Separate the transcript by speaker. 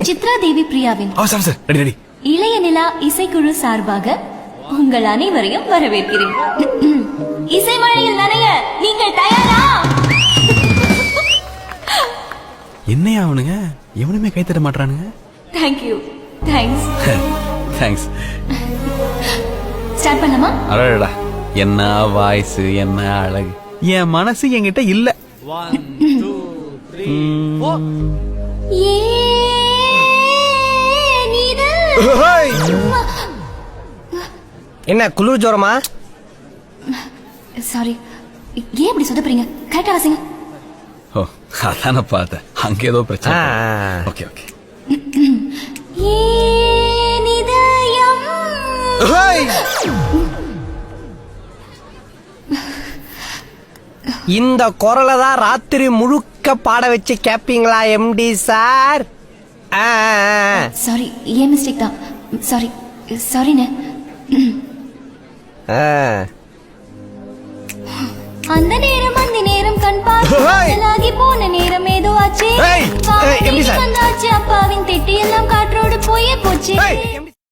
Speaker 1: சித்ரா தேவி பிரியாவின்
Speaker 2: ready
Speaker 1: இளைய நிலா இசைக்குழு சார்பாக உங்கள் அனைவரையும் வரவேற்கிறேன். இசை மழையில் நனைய நீங்கள் தயாரா?
Speaker 2: என்னையா அவனுங்க எவனுமே கை தட்ட மாட்டானுங்க.
Speaker 1: தேங்க்யூ. தேங்க்ஸ்.
Speaker 2: தேங்க்ஸ்.
Speaker 1: ஸ்டார்ட் பண்ணலாமா?
Speaker 2: அடடா, என்ன வாய்ஸ், என்ன அழகு. என் மனசு என்கிட்ட இல்ல. 1 2 3 4
Speaker 3: என்ன குளிர் ஜோரமா?
Speaker 1: சாரி, ஏன் இப்படி சொதப்புறீங்க? கரெக்டா வாசிங்க.
Speaker 2: ஓ, அதான பார்த்தேன். அங்க ஏதோ பிரச்சனை. Okay okay.
Speaker 3: இந்த குரலை தான் ராத்திரி முழுக்க பாட வச்சு கேப்பீங்களா எம்டி சார்?
Speaker 1: சாரி, ஏன் மிஸ்டேக் தான். சாரி சாரிண்ணே. அந்த நேரம் கண் பார்த்து போன நேரம் ஏதோ ஆச்சு. அப்பாவின் திட்டி எல்லாம் காற்றோடு போயே போச்சு.